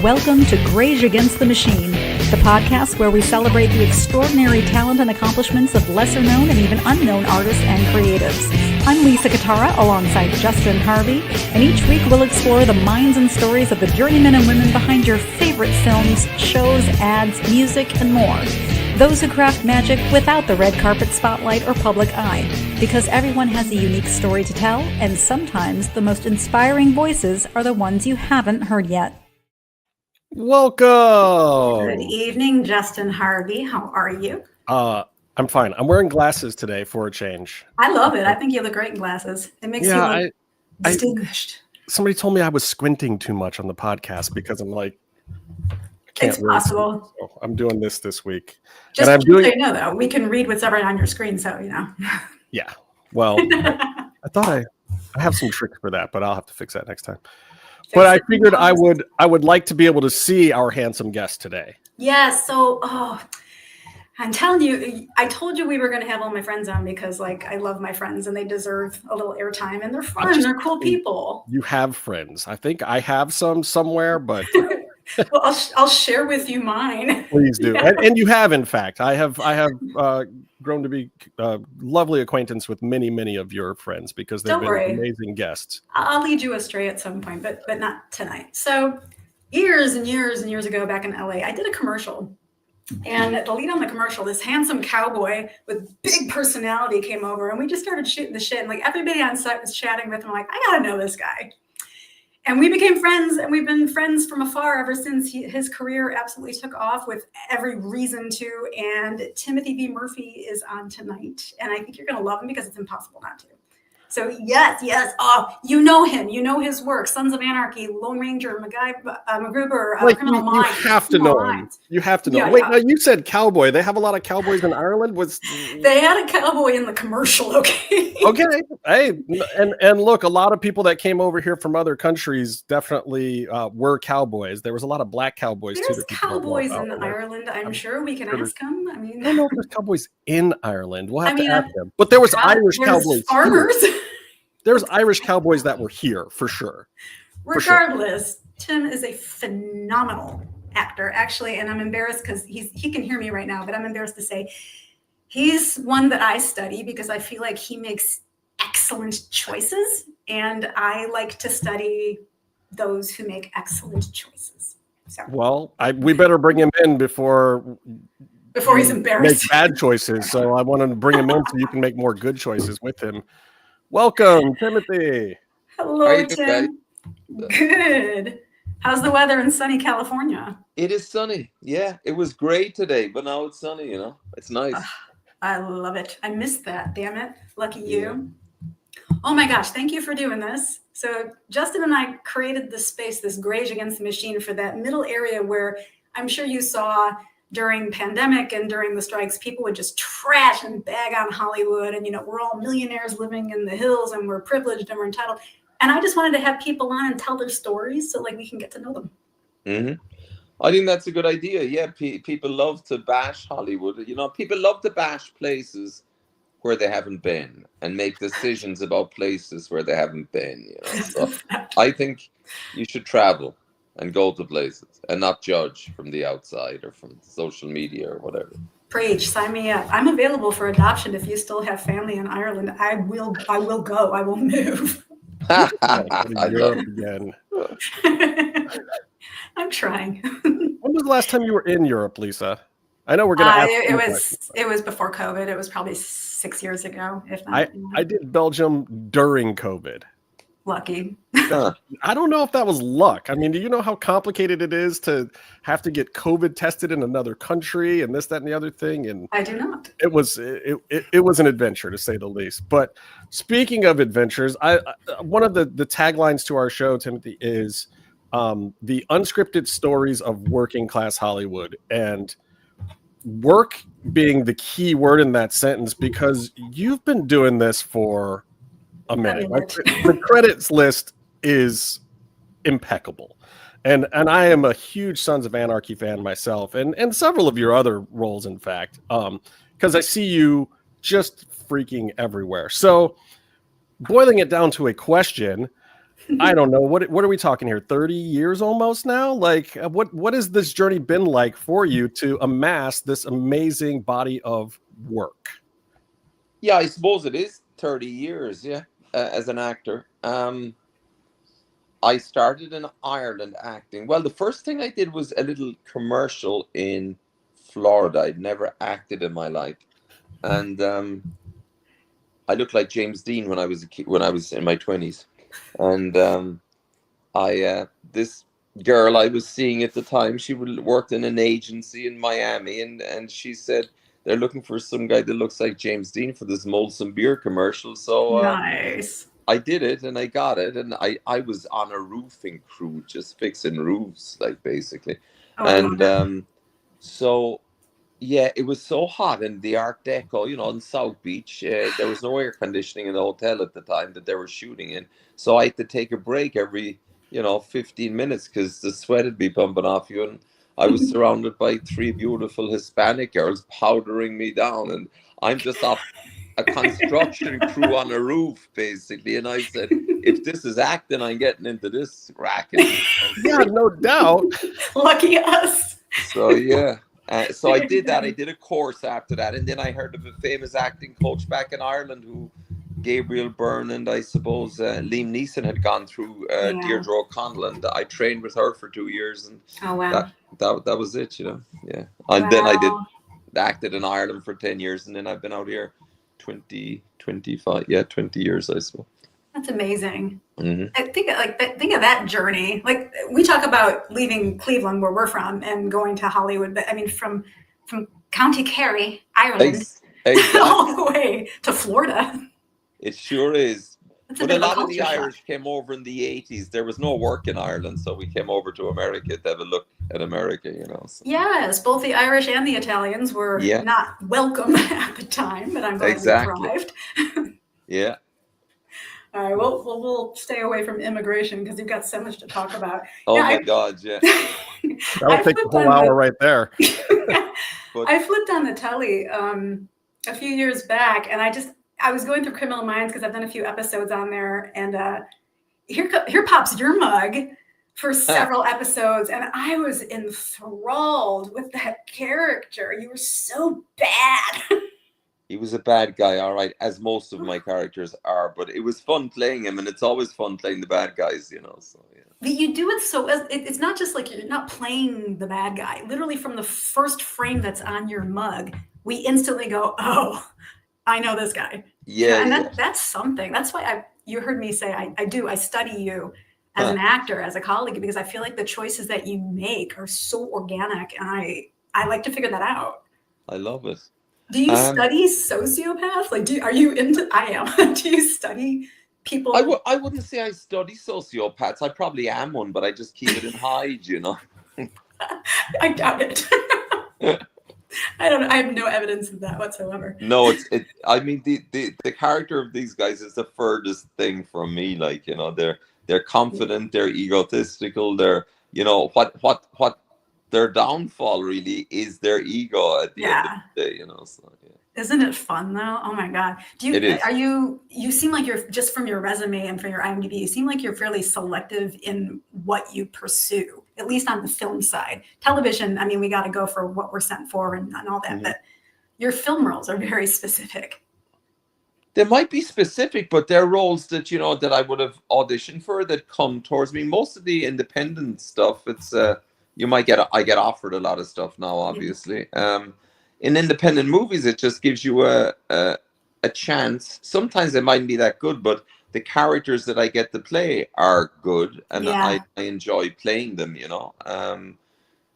Welcome to Greige Against the Machine, the podcast where we celebrate the extraordinary talent and accomplishments of lesser-known and even unknown artists and creatives. I'm Lisa Catara alongside Justin Harvey, and each week we'll explore the minds and stories of the journeymen and women behind your favorite films, shows, ads, music, and more. Those who craft magic without the red carpet spotlight or public eye, because everyone has a unique story to tell, and sometimes the most inspiring voices are the ones you haven't heard yet. Welcome. Good evening, Justin Harvey. How are you? I'm fine. I'm wearing glasses today for a change. I love it. I think you look great in glasses. It makes you look distinguished. Somebody told me I was squinting too much on the podcast because I'm like, it's possible. So I'm doing this week. Just so you know, though, we can read what's ever on your screen, so you know. Yeah. Well, I thought I have some tricks for that, but I'll have to fix that next time. But I figured I would like to be able to see our handsome guest today. Yeah, so I'm telling you, I told you we were going to have all my friends on because I love my friends and they deserve a little airtime and they're fun. They're cool people. You have friends. I think I have some somewhere, but well, I'll share with you mine. Please do. And you have, in fact. I have grown to be lovely acquaintance with many of your friends because they've been amazing guests. I'll lead you astray at some point, but not tonight. So years and years and years ago back in LA, I did a commercial. And the lead on the commercial, this handsome cowboy with big personality came over and we just started shooting the shit. And everybody on set was chatting with him. I gotta know this guy. And we became friends, and we've been friends from afar ever since. His career absolutely took off with every reason to. And Timothy V. Murphy is on tonight. And I think you're going to love him because it's impossible not to. So yes. Oh, you know him. You know his work. Sons of Anarchy, Lone Ranger, MacGruber, Criminal Minds. You have to know him. You have to know. Yeah, Wait, now you said cowboy. They have a lot of cowboys in Ireland. They had a cowboy in the commercial, okay? Okay. Hey, and look, a lot of people that came over here from other countries definitely were cowboys. There was a lot of black cowboys too. There's cowboys in Ireland, I'm sure. We can ask them. I don't know if there's cowboys in Ireland. We'll have to ask them. But there was Irish cowboys. Farmers. There's Irish cowboys that were here for sure. Regardless, Tim is a phenomenal actor, actually, and I'm embarrassed because he can hear me right now, but I'm embarrassed to say he's one that I study because I feel like he makes excellent choices, and I like to study those who make excellent choices. So, well, we better bring him in before he's embarrassed. Make bad choices. So I want to bring him in so you can make more good choices with him. Welcome, Timothy. Hello, Tim. Good. How's the weather in sunny California? It is sunny. Yeah, it was great today, but now it's sunny, It's nice. I love it. I missed that, damn it. Lucky you. Oh my gosh, thank you for doing this. So Justin and I created this space, this Greige Against the Machine, for that middle area where I'm sure you saw during pandemic and during the strikes, people would just trash and bag on Hollywood. And, we're all millionaires living in the hills and we're privileged and we're entitled. And I just wanted to have people on and tell their stories so we can get to know them. Mm-hmm. I think that's a good idea. Yeah, people love to bash Hollywood. People love to bash places where they haven't been and make decisions about places where they haven't been. So I think you should travel and go to places and not judge from the outside or from social media or whatever. Preach, sign me up. I'm available for adoption if you still have family in Ireland. I will go. I will move. Again. I'm trying. When was the last time you were in Europe, Lisa? I know we're going to ask. It was before COVID. It was probably 6 years ago, if not. I did Belgium during COVID. Lucky. I don't know if that was luck. I mean, do you know how complicated it is to have to get COVID tested in another country and this, that, and the other thing? And I do not. It was an adventure, to say the least. But speaking of adventures, one of the taglines to our show, Timothy, is the unscripted stories of working class Hollywood, and work being the key word in that sentence because you've been doing this for a minute. The credits list is impeccable. And I am a huge Sons of Anarchy fan myself, and several of your other roles, in fact, because I see you just freaking everywhere. So boiling it down to a question, I don't know, what are we talking here? 30 years almost now? Like, what has this journey been like for you to amass this amazing body of work? Yeah, I suppose it is 30 years, as an actor. I started in Ireland acting. Well, the first thing I did was a little commercial in Florida. I'd never acted in my life. And I looked like James Dean when I was a kid, when I was in my 20s. And this girl I was seeing at the time, she worked in an agency in Miami, and she said they're looking for some guy that looks like James Dean for this Molson beer commercial. So Nice. I did it, and I got it, and I was on a roofing crew just fixing roofs, like, basically. Oh, And so yeah, it was so hot in the Art Deco, in South Beach. There was no air conditioning in the hotel at the time that they were shooting in. So I had to take a break every, 15 minutes because the sweat would be pumping off you. And I was surrounded by 3 beautiful Hispanic girls powdering me down. And I'm just off a construction crew on a roof, basically. And I said, if this is acting, I'm getting into this racket. Yeah, no doubt. Lucky us. So, yeah. So I did that. I did a course after that, and then I heard of a famous acting coach back in Ireland who Gabriel Byrne and I suppose Liam Neeson had gone through, Deirdre O'Connell, and I trained with her for 2 years, and that was it, Yeah, and then I acted in Ireland for 10 years, and then I've been out here 20 years, I suppose. That's amazing. Mm-hmm. I think of that journey. Like, we talk about leaving Cleveland, where we're from, and going to Hollywood. But I mean, from County Kerry, Ireland, exactly. all the way to Florida. It sure is. But a lot of the shock. Irish came over in the 80s. There was no work in Ireland, so we came over to America to have a look at America, So. Yes, both the Irish and the Italians were not welcome at the time, but I'm glad we thrived. Yeah. All right, well, we'll stay away from immigration because you've got so much to talk about. Oh, my God, yeah. That'll take the whole hour right there. I flipped on the telly a few years back, and I was going through Criminal Minds because I've done a few episodes on there, and here pops your mug for several episodes, and I was enthralled with that character. You were so bad. He was a bad guy, all right, as most of my characters are, but it was fun playing him, and it's always fun playing the bad guys, So yeah. But you do it so it's not just like you're not playing the bad guy. Literally, from the first frame that's on your mug, we instantly go, "Oh, I know this guy." Yeah, and that's something. That's why you heard me say I study you as an actor, as a colleague, because I feel like the choices that you make are so organic, and I like to figure that out. I love it. Do you study sociopaths? Like, are you into? I am. Do you study people? I wouldn't say I study sociopaths. I probably am one, but I just keep it in hide, I doubt it. I don't know. I have no evidence of that whatsoever. No, I mean, the character of these guys is the furthest thing from me. Like, they're confident, they're egotistical, they're, what their downfall really is their ego at the end of the day, So, yeah. Isn't it fun though? Oh my God. You seem like you're, just from your resume and from your IMDb, you seem like you're fairly selective in what you pursue, at least on the film side. Television, I mean, we got to go for what we're sent for and all that, mm-hmm. But your film roles are very specific. They might be specific, but they're roles that, that I would have auditioned for that come towards me. Most of the independent stuff, it's, I get offered a lot of stuff now, obviously. In independent movies, it just gives you a chance. Sometimes they mightn't be that good, but the characters that I get to play are good, and I enjoy playing them,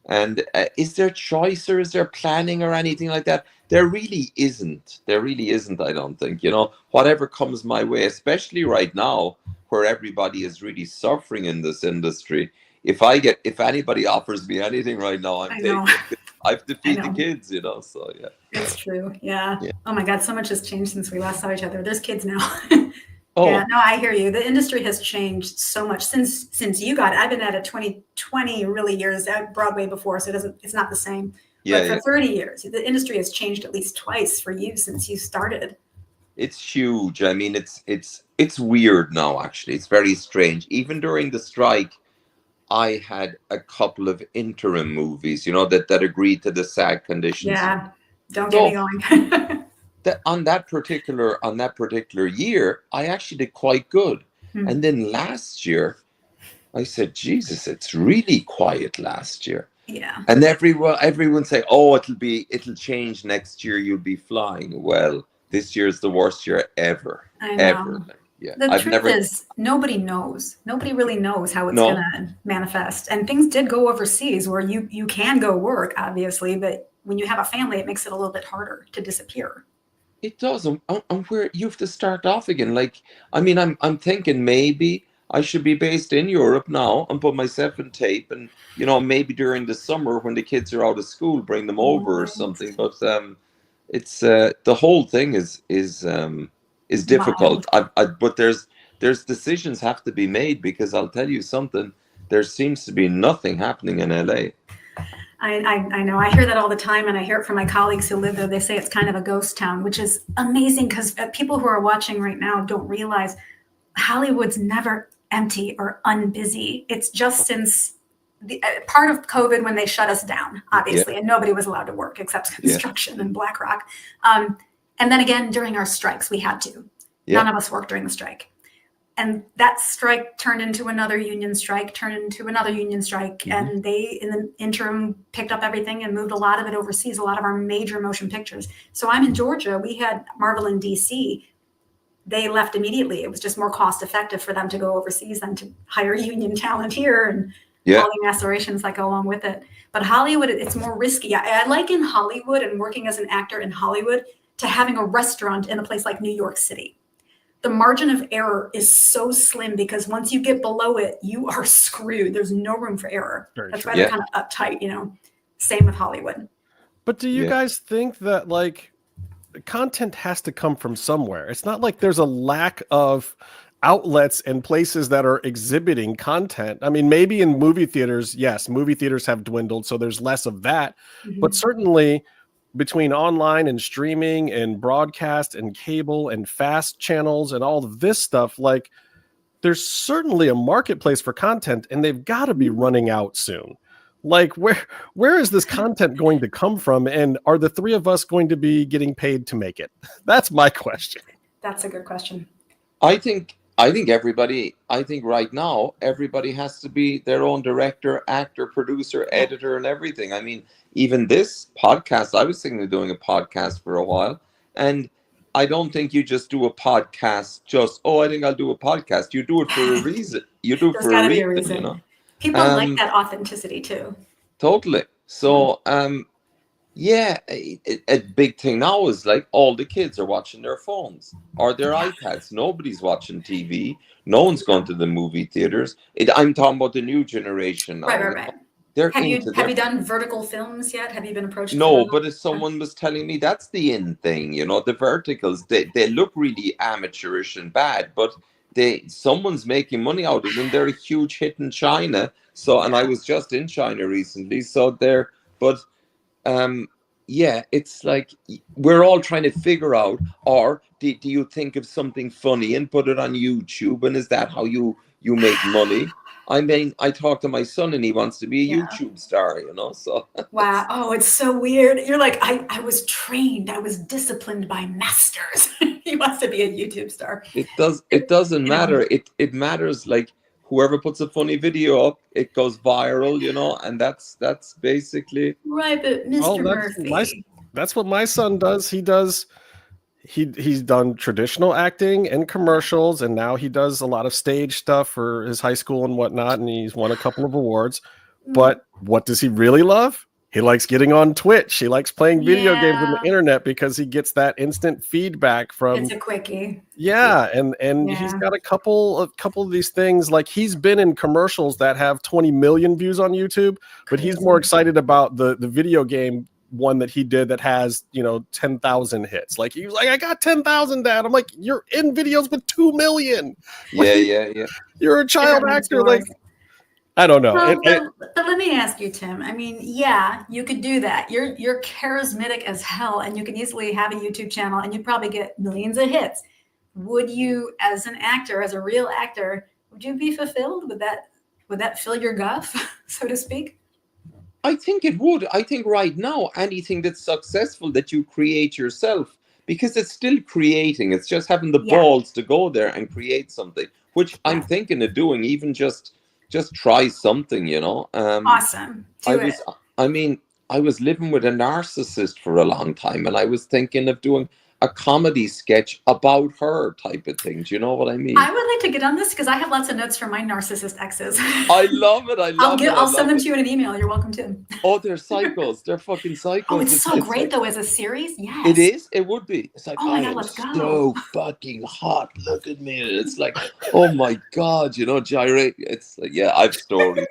And is there choice or is there planning or anything like that? There really isn't. I don't think, whatever comes my way, especially right now where everybody is really suffering in this industry. If anybody offers me anything right now, I'm taking it. I have to feed the kids, so yeah. It's true. Yeah. Oh my God. So much has changed since we last saw each other. There's kids now. Oh. Yeah, no, I hear you. The industry has changed so much since you got it. I've been at it 20 really years at Broadway before, so it's not the same. Yeah, but for 30 years, the industry has changed at least twice for you since you started. It's huge. I mean, it's weird now. Actually, it's very strange. Even during the strike, I had a couple of interim movies, that agreed to the SAG conditions. Yeah, don't get me going. On that particular year, I actually did quite good. And then last year, I said, Jesus, it's really quiet last year. Yeah. And everyone say, oh, it'll change next year. You'll be flying. Well, this year's the worst year ever. I know. Ever. Yeah. The truth is, nobody knows. Nobody really knows how it's going to manifest. And things did go overseas where you can go work, obviously, but when you have a family, it makes it a little bit harder to disappear. It does. And where you have to start off again. Like, I mean, I'm thinking maybe I should be based in Europe now and put myself in tape, and maybe during the summer when the kids are out of school, bring them over or something. But it's the whole thing is difficult. But there's decisions have to be made, because I'll tell you something. There seems to be nothing happening in LA. I know. I hear that all the time, and I hear it from my colleagues who live there. They say it's kind of a ghost town, which is amazing, because people who are watching right now don't realize Hollywood's never empty or unbusy. It's just since part of COVID when they shut us down, obviously, and nobody was allowed to work except construction and BlackRock. And then again, during our strikes, we had to. None of us worked during the strike. And that strike turned into another union strike, and they, in the interim, picked up everything and moved a lot of it overseas, a lot of our major motion pictures. So I'm in Georgia. We had Marvel in DC. They left immediately. It was just more cost effective for them to go overseas than to hire union talent here and all the macerations that go along with it. But Hollywood, it's more risky. I like in Hollywood and working as an actor in Hollywood to having a restaurant in a place like New York City. The margin of error is so slim, because once you get below it, you are screwed. There's no room for error. That's why they're kind of uptight, Same with Hollywood. But do you guys think that, like, content has to come from somewhere? It's not like there's a lack of outlets and places that are exhibiting content. I mean, maybe in movie theaters, yes, movie theaters have dwindled, so there's less of that. But certainly between online and streaming and broadcast and cable and fast channels and all of this stuff, like, there's certainly a marketplace for content, and they've got to be running out soon. Like, where is this content going to come from? And are the three of us going to be getting paid to make it? That's my question. That's a good question. I think right now, everybody has to be their own director, actor, producer, editor, and everything. I mean, even this podcast, I was thinking of doing a podcast for a while, and I don't think you just do a podcast I think I'll do a podcast. You do it for a reason. You do it for a reason. People like that authenticity too. Totally. So, a big thing now is, like, all the kids are watching their phones or their iPads. Nobody's watching TV. No one's going to the movie theaters. I'm talking about the new generation now. Right. Have you done vertical films yet? Have you been approached? No, but if someone was telling me that's the in thing, the verticals, they look really amateurish and bad, but someone's making money out of them. They're a huge hit in China. So, and I was just in China recently. So it's like we're all trying to figure out, or do you think of something funny and put it on YouTube? And is that how you make money? I mean, I talk to my son and he wants to be a YouTube star, so. Wow. Oh, it's so weird. You're like, I was trained. I was disciplined by masters. He wants to be a YouTube star. It doesn't matter. It matters, like, whoever puts a funny video up, it goes viral, and that's basically. Right, but Mr. Murphy. That's what my son does. He's done traditional acting and commercials, and now he does a lot of stage stuff for his high school and whatnot, and he's won a couple of awards. But what does he really love? He likes getting on Twitch. He likes playing video games on the internet because he gets that instant feedback from. It's a quickie. Yeah, and he's got a couple of these things. Like, he's been in commercials that have 20 million views on YouTube, but he's more excited about the video game one that he did that has 10,000 hits. Like, he was like, I got 10,000, Dad. I'm like, you're in videos with 2 million. Like, yeah. You're a child actor. Like, I don't know. Well, but let me ask you, Tim. I mean, yeah, you could do that. You're charismatic as hell, and you can easily have a YouTube channel, and you'd probably get millions of hits. Would you, as an actor, as a real actor, would you be fulfilled? Would that fill your guff, so to speak? I think it would. I think right now, anything that's successful that you create yourself, because it's still creating. It's just having the balls to go there and create something, which I'm thinking of doing. Even just try something, you know. Awesome. I mean, I was living with a narcissist for a long time, and I was thinking of doing a comedy sketch about her type of thing. Do you know what I mean? I would like to get on this because I have lots of notes from my narcissist exes. I love it. I'll send them to you in an email. You're welcome to. Oh, they're psychos. They're fucking psychos. Oh, it's so great though as a series. Yes. It is. It would be. It's like, oh my I God, am let's go. so fucking hot. Look at me. It's like, oh my God, you know, gyrate. It's like, yeah, I've stories.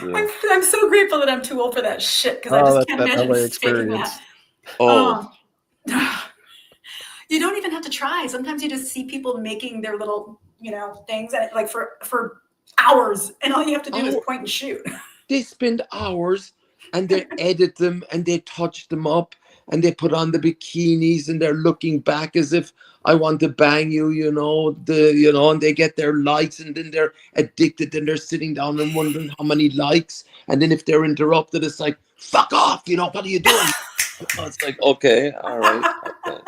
I'm so grateful that I'm too old for that shit because I just can't imagine faking that. Oh. You don't even have to try. Sometimes you just see people making their little, you know, things like for hours, and all you have to do is point and shoot. They spend hours and they edit them and they touch them up and they put on the bikinis and they're looking back as if I want to bang you, you know, and they get their likes and then they're addicted and they're sitting down and wondering how many likes. And then if they're interrupted, it's like, fuck off, you know, what are you doing? It's like, okay, all right. Okay.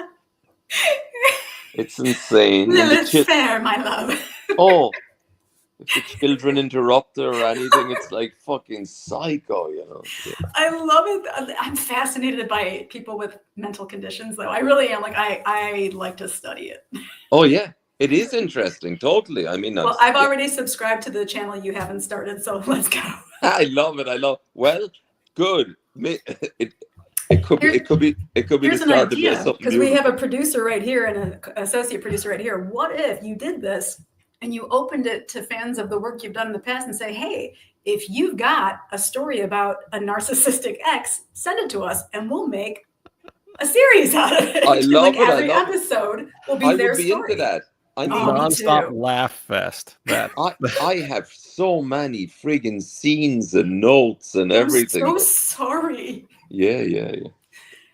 It's insane. It's fair, my love. Oh, if the children interrupt her or anything, it's like fucking psycho, you know. I love it. I'm fascinated by people with mental conditions, though. I really am. Like, I like to study it. Oh yeah, it is interesting. Totally. I mean, well, I've already subscribed to the channel you haven't started, so let's go. I love it. Well, good. It could be Here's the an start idea, of something because we have a producer right here and an associate producer right here. What if you did this and you opened it to fans of the work you've done in the past and say, hey, if you've got a story about a narcissistic ex, send it to us and we'll make a series out of it. I love it. Every episode will be their story. I would be into that. I mean, non-stop laugh fest. I have so many friggin' scenes and notes and everything. I'm so sorry. Yeah.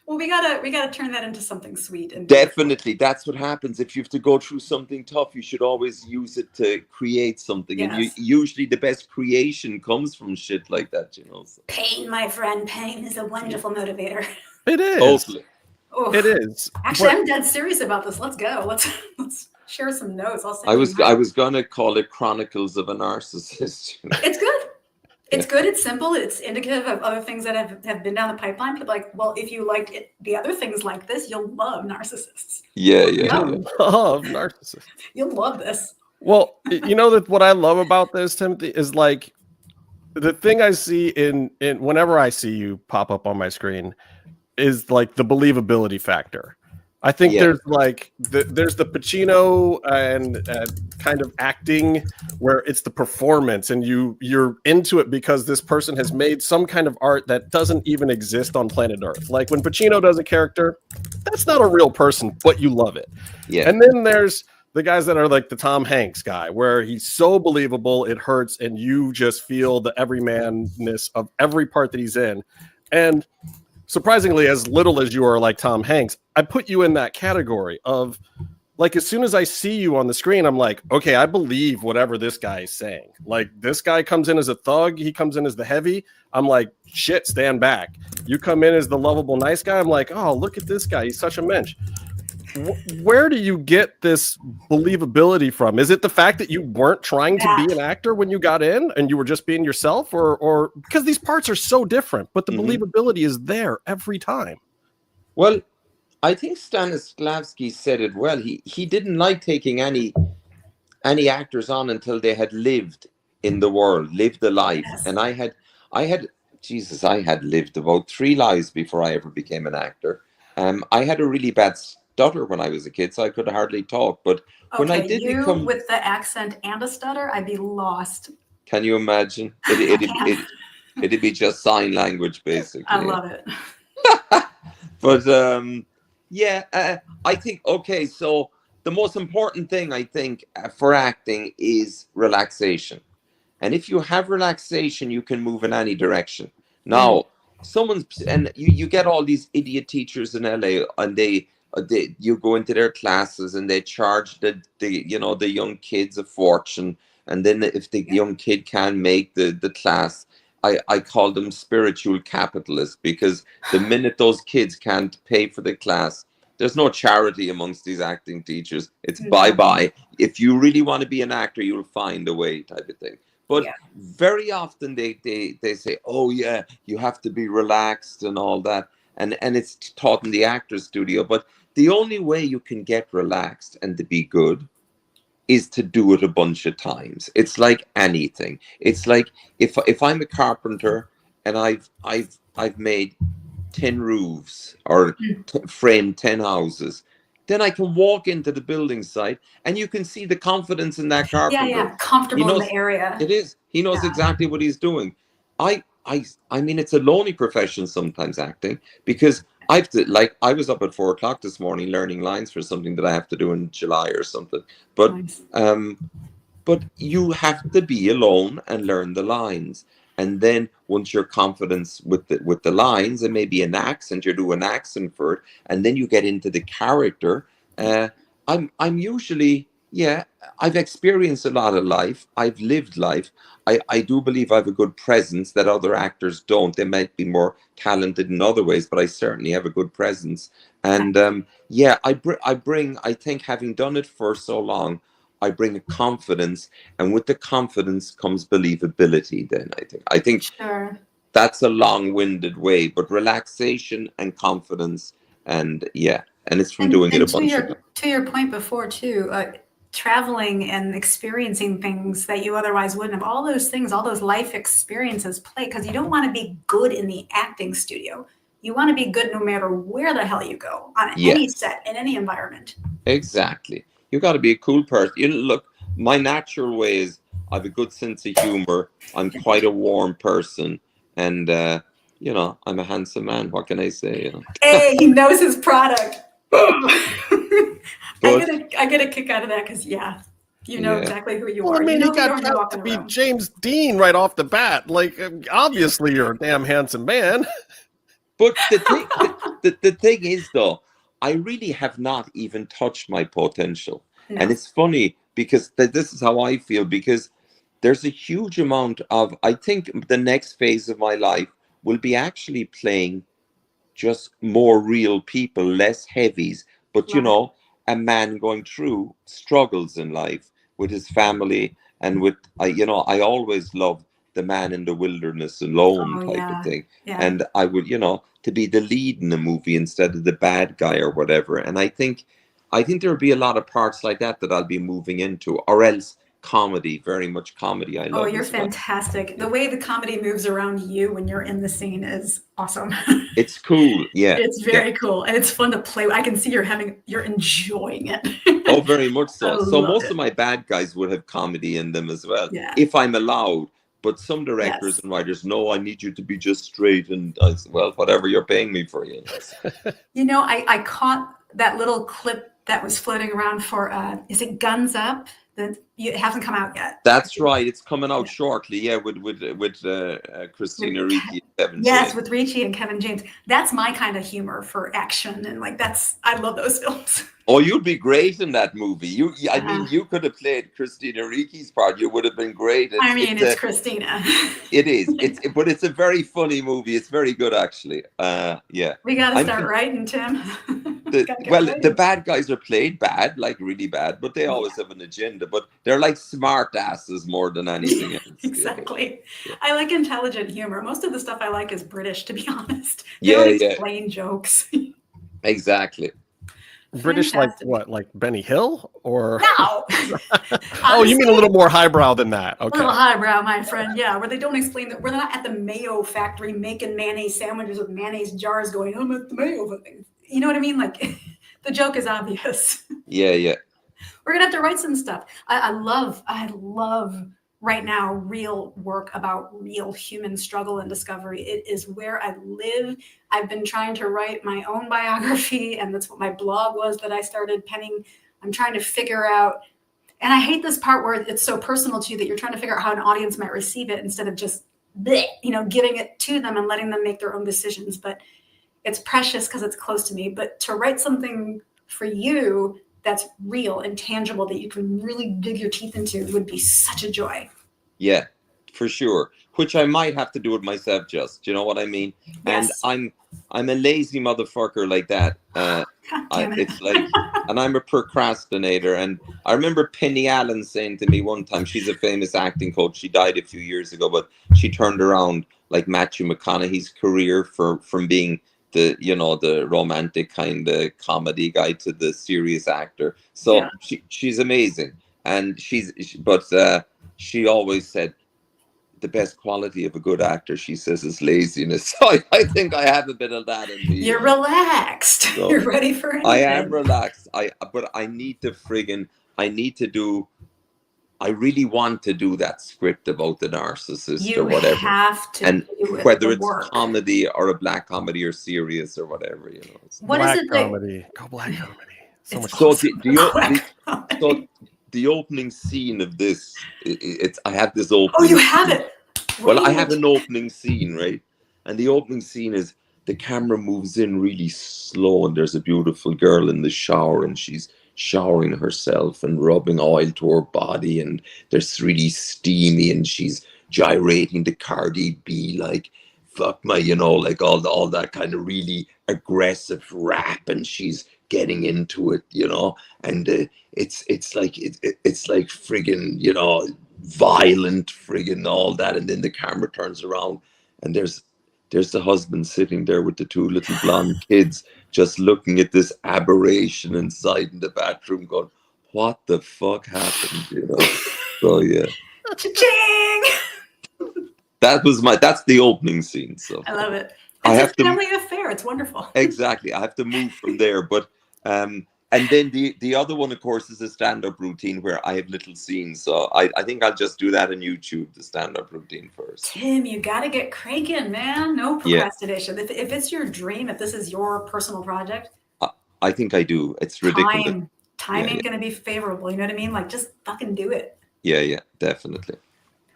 Well, we gotta turn that into something sweet. And definitely, that's what happens. If you have to go through something tough, you should always use it to create something. Yes. And usually the best creation comes from shit like that, you know. So. Pain, my friend, pain is a wonderful motivator. It is. Totally. Oof. It is. Actually, I'm dead serious about this. Let's go. Let's share some notes. I was gonna call it Chronicles of a Narcissist. You know? It's good. It's good. It's simple. It's indicative of other things that have been down the pipeline. People like, well, if you liked the other things like this, you'll love narcissists. Yeah. Love narcissists. You'll love this. Well, you know that what I love about this, Timothy, is like the thing I see in whenever I see you pop up on my screen is like the believability factor. I think there's like there's the Pacino and kind of acting where it's the performance and you're into it because this person has made some kind of art that doesn't even exist on planet Earth. Like when Pacino does a character, that's not a real person, but you love it. Yeah. And then there's the guys that are like the Tom Hanks guy, where he's so believable it hurts, and you just feel the everymanness of every part that he's in. And surprisingly, as little as you are like Tom Hanks, I put you in that category of like, as soon as I see you on the screen, I'm like, okay, I believe whatever this guy is saying. Like, this guy comes in as a thug. He comes in as the heavy. I'm like, shit, stand back. You come in as the lovable, nice guy. I'm like, oh, look at this guy. He's such a mensch. Where do you get this believability from? Is it the fact that you weren't trying to be an actor when you got in and you were just being yourself, or because these parts are so different, but the believability is there every time? Well, I think Stanislavski said it well. He didn't like taking any actors on until they had lived in the world, lived the life. Yes. And I had lived about 3 lives before I ever became an actor. I had a really bad stutter when I was a kid, so I could hardly talk. But when I did become with the accent and a stutter, I'd be lost. Can you imagine? It'd be just sign language, basically. I love it. But I think so the most important thing I think for acting is relaxation. And if you have relaxation, you can move in any direction. Now, you get all these idiot teachers in LA, and you go into their classes and they charge the young kids a fortune. And then if the young kid can't make the class, I call them spiritual capitalists, because the minute those kids can't pay for the class, there's no charity amongst these acting teachers. It's bye-bye. If you really want to be an actor, you'll find a way, type of thing. But very often they say, oh yeah, you have to be relaxed and all that. And it's taught in the actor's studio. But the only way you can get relaxed and to be good is to do it a bunch of times. It's like anything. It's like if I'm a carpenter and I've made 10 roofs or framed 10 houses, then I can walk into the building site and you can see the confidence in that carpenter. Comfortable in the area. It is. He knows exactly what he's doing. I mean, it's a lonely profession sometimes, acting, because I was up at 4 o'clock this morning learning lines for something that I have to do in July or something. But but you have to be alone and learn the lines. And then once you're confident with the lines, and maybe an accent, you do an accent for it, and then you get into the character. I'm usually, I've experienced a lot of life. I've lived life. I do believe I have a good presence that other actors don't. They might be more talented in other ways, but I certainly have a good presence. And I bring, I think, having done it for so long, I bring a confidence, and with the confidence comes believability. Then I think that's a long-winded way, but relaxation and confidence, and it's from doing it a bunch of times. To your point before too, traveling and experiencing things that you otherwise wouldn't have. All those things, all those life experiences play, because you don't want to be good in the acting studio. You want to be good no matter where the hell you go, on any set, in any environment. Exactly. You got to be a cool person. Look, my natural way is I have a good sense of humor. I'm quite a warm person, and I'm a handsome man. What can I say? Hey, he knows his product. I get a kick out of that, because you know exactly who you are. I mean, you you got to be James Dean right off the bat. Like, obviously, you're a damn handsome man. But the thing is, though, I really have not even touched my potential. No. And it's funny, because this is how I feel, because there's a huge amount of, I think the next phase of my life will be actually playing just more real people, less heavies, but a man going through struggles in life with his family, and with I always loved the man in the wilderness alone type of thing. And I would to be the lead in a movie instead of the bad guy or whatever. And I think there'll be a lot of parts like that I'll be moving into, or else comedy, very much comedy. I love. Oh, you're fantastic. The way the comedy moves around you when you're in the scene is awesome. It's cool. Yeah. It's very cool. And it's fun to play. I can see you're enjoying it. Oh, very much so. So most of my bad guys would have comedy in them as well, if I'm allowed. But some directors and writers, no, I need you to be just straight, and well, whatever you're paying me for. I caught that little clip that was floating around for is it Guns Up? It hasn't come out yet. That's right. It's coming out shortly. Yeah, with Christina Ricci and Kevin James. With Ricci and Kevin James. That's my kind of humor for action, and I love those films. Oh, you'd be great in that movie. I mean, you could have played Christina Ricci's part. You would have been great. It's Christina. It is. But it's a very funny movie. It's very good, actually. We got to start writing, Tim. The bad guys are played bad, like really bad, but they always have an agenda. But they're like smart asses more than anything else. Exactly. Yeah. I like intelligent humor. Most of the stuff I like is British, to be honest. They don't explain jokes. Exactly. British, like what? Like Benny Hill, or no? Oh, you mean a little more highbrow than that? Okay, a little highbrow, my friend. Yeah, where they don't explain that we're not at the mayo factory making mayonnaise sandwiches with mayonnaise jars, going, "I'm at the mayo." You know what I mean? Like, the joke is obvious. Yeah. We're gonna have to write some stuff. I love right now real work about real human struggle and discovery. It is where I live. I've been trying to write my own biography, and that's what my blog was that I started penning. I'm trying to figure out, And I hate this part where it's so personal to you that you're trying to figure out how an audience might receive it instead of just, bleh, giving it to them and letting them make their own decisions. But it's precious because it's close to me. But to write something for you that's real and tangible that you can really dig your teeth into would be such a joy. Yeah, for sure. Which I might have to do it myself. Just, you know what I mean? Yes. And I'm a lazy motherfucker like that. It's like, and I'm a procrastinator. And I remember Penny Allen saying to me one time, she's a famous acting coach. She died a few years ago, but she turned around like Matthew McConaughey's career from being the romantic kind of comedy guy to the serious actor. So she's amazing. And she always said, the best quality of a good actor, she says, is laziness. So I think I have a bit of that in me. You're relaxed. So you're ready for anything. I am relaxed. But I need to I really want to do that script about the narcissist or whatever. You have to and do it, whether it's comedy or a black comedy or serious or whatever, What black is it comedy. Go black comedy. So much so awesome. the opening scene of this, I have this opening. Oh, you have it. Well, I have an opening scene, right? And the opening scene is the camera moves in really slow, and there's a beautiful girl in the shower, and she's showering herself and rubbing oil to her body, and there's really steamy, and she's gyrating the Cardi B like fuck my, like all that kind of really aggressive rap, and she's getting into it, and it's like friggin', violent friggin' all that, and then the camera turns around and there's the husband sitting there with the two little blonde kids just looking at this aberration inside in the bathroom going, what the fuck happened, So yeah. Cha-ching! That's the opening scene. So I love it. It's a family affair. It's wonderful. Exactly. I have to move from there. But and then the other one, of course, is a stand-up routine where I have little scenes. So I think I'll just do that on YouTube, the stand-up routine first. Tim, you got to get cranking, man. No procrastination. Yeah. If it's your dream, if this is your personal project. I think I do. It's ridiculous. Time ain't going to be favorable. You know what I mean? Like, just fucking do it. Yeah, definitely.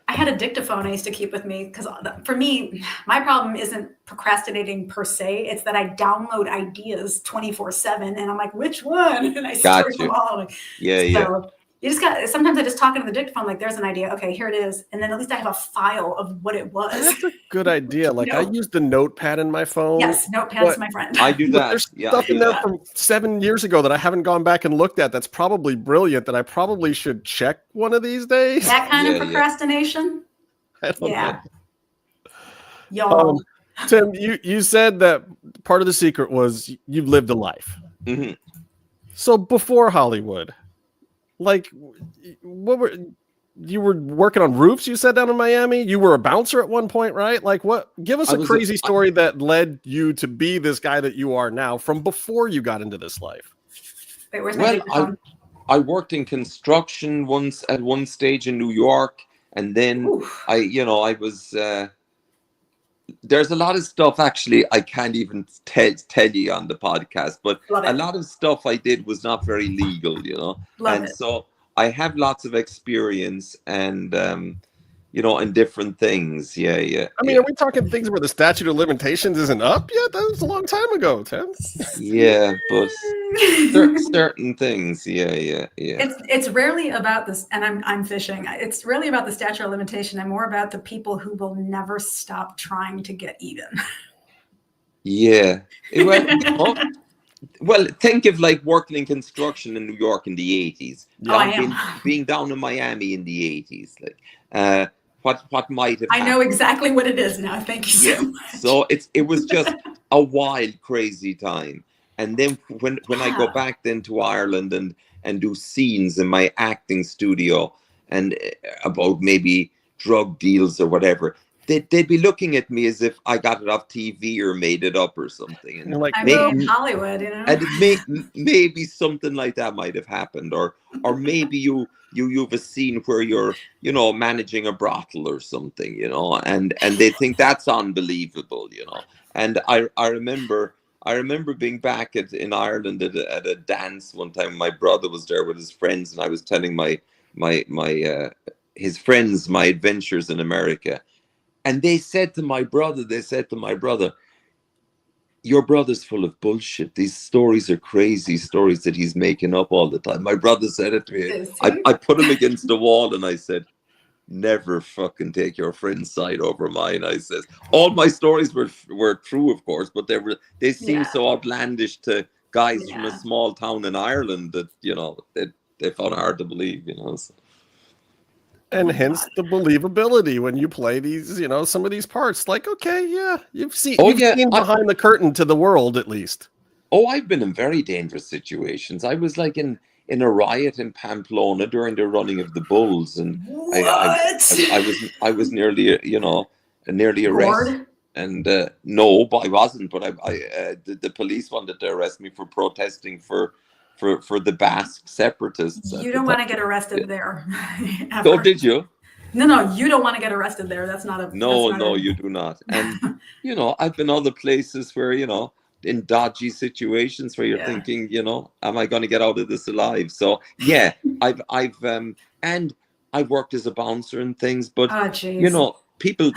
I had a dictaphone I used to keep with me because for me, my problem isn't procrastinating per se. It's that I download ideas 24/7 and I'm like, which one? And I start them all. Yeah. You just got, sometimes I just talk into the dictaphone, like there's an idea. Okay, here it is. And then at least I have a file of what it was. That's a good idea. Like I use the notepad in my phone. Yes, notepad's my friend. I do that. There's stuff in there from 7 years ago that I haven't gone back and looked at. That's probably brilliant that I probably should check one of these days. That kind of procrastination. I don't know. Y'all. Tim, you said that part of the secret was you've lived a life. Mm-hmm. So before Hollywood, like, you were working on roofs, you said, down in Miami? You were a bouncer at one point, right? Like, what? Give us a crazy story that led you to be this guy that you are now from before you got into this life. Wait, where's my dictaphone? I worked in construction once at one stage in New York, and then I was. There's a lot of stuff actually I can't even tell you on the podcast, but a lot of stuff I did was not very legal, So I have lots of experience and in different things. Yeah. I mean, are we talking things where the statute of limitations isn't up yet? That was a long time ago, Tim. Yeah, but certain things. Yeah. It's rarely about this, and I'm fishing. It's rarely about the statute of limitation. I'm more about the people who will never stop trying to get even. Yeah. Well, think of like working in construction in New York in the 80s. Being down in Miami in the 80s. Like, what might have happened. I know exactly what it is now. Thank you so much. So it was just a wild, crazy time. And then when I go back then to Ireland and do scenes in my acting studio and about maybe drug deals or whatever, they'd be looking at me as if I got it off TV or made it up or something. And like maybe Hollywood, And maybe something like that might have happened, or maybe you've a scene where you're managing a brothel or something, and they think that's unbelievable, And I remember being back in Ireland at a dance one time. My brother was there with his friends, and I was telling my his friends, my adventures in America, and they said to my brother, your brother's full of bullshit. These stories are crazy stories that he's making up all the time. My brother said it to me. I put him against the wall and I said, never fucking take your friend's side over mine. I says, all my stories were true, of course, but they seem so outlandish to guys from a small town in Ireland that, you know, they found it hard to believe, you know. So. And hence the believability when you play these, you know, some of these parts. Like, okay, yeah, you've seen behind the curtain to the world, at least. Oh, I've been in very dangerous situations. I was like in a riot in Pamplona during the running of the Bulls, and I was nearly, you know, nearly arrested. And no, but I wasn't. But the police wanted to arrest me for protesting for the Basque separatists. You don't want to get arrested there. Oh, did you? No, you don't want to get arrested there. That's not a... No, you do not. And, you know, I've been other places where, you know, in dodgy situations where you're thinking, you know, am I going to get out of this alive? So, yeah, I've worked as a bouncer and things, but, you know, people,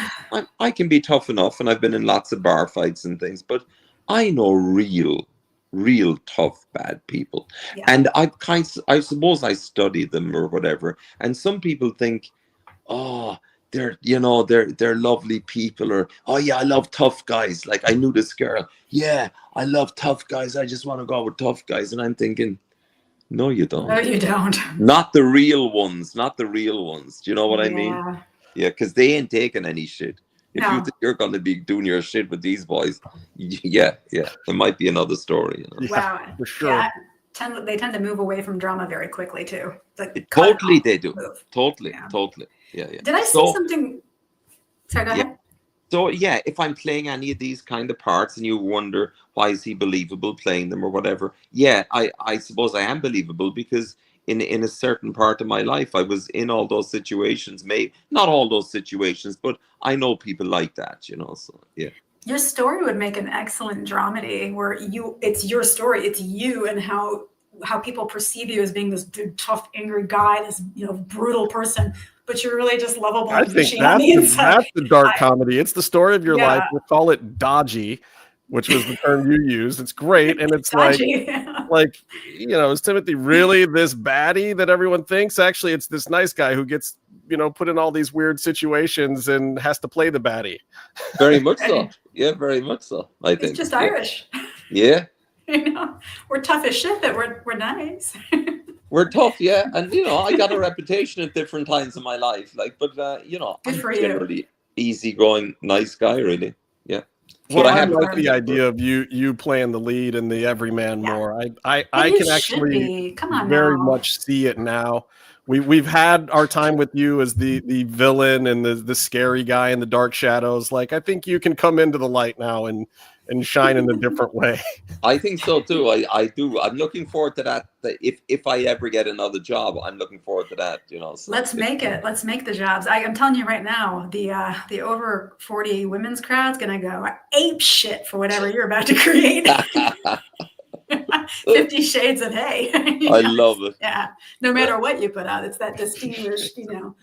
I can be tough enough, and I've been in lots of bar fights and things, but I know real tough bad people, and I suppose I study them or whatever, and some people think, oh, they're lovely people, or oh yeah, I love tough guys. Like, I knew this girl, yeah, I love tough guys, I just want to go out with tough guys. And I'm thinking, no, you don't. No, you don't. Not the real ones. Do you know what I mean? Yeah, because they ain't taking any shit. If you think you're going to be doing your shit with these boys, it might be another story. You know? Wow, for sure. Yeah, they tend to move away from drama very quickly too. Like, totally, they do. Move. Totally. Yeah. Did I see something? Sorry, go ahead. So yeah, if I'm playing any of these kind of parts and you wonder why is he believable playing them or whatever, yeah, I suppose I am believable because in a certain part of my life I was in all those situations. Maybe not all those situations, but I know people like that, you know. So yeah. Your story would make an excellent dramedy where it's your story, it's you, and how people perceive you as being this tough, angry guy, this, you know, brutal person, but you're really just lovable. I think that's the dark comedy. It's the story of your life. We'll call it dodgy, which was the term you used. It's great, and it's dodgy. like, you know, is Timothy really this baddie that everyone thinks? Actually, it's this nice guy who gets, you know, put in all these weird situations and has to play the baddie. Very much so. Yeah, very much so. I think it's just Irish. Yeah. You know, we're tough as shit, but we're nice. We're tough, yeah, and you know, I got a reputation at different times in my life, like, but you know, I'm generally easygoing, nice guy, really. Yeah. Well, I like the idea of you playing the lead and the everyman more. I can actually very much see it now. We've had our time with you as the villain and the scary guy in the dark shadows. Like, I think you can come into the light now and shine in a different way. I think so too. I do. I'm looking forward to that. If I ever get another job, I'm looking forward to that. You know. So. Let's make it. Let's make the jobs. I'm telling you right now, the over 40 women's crowd's gonna go ape shit for whatever you're about to create. 50 Shades of Hay. I love it. Yeah. No matter what you put out, it's that distinguished, you know.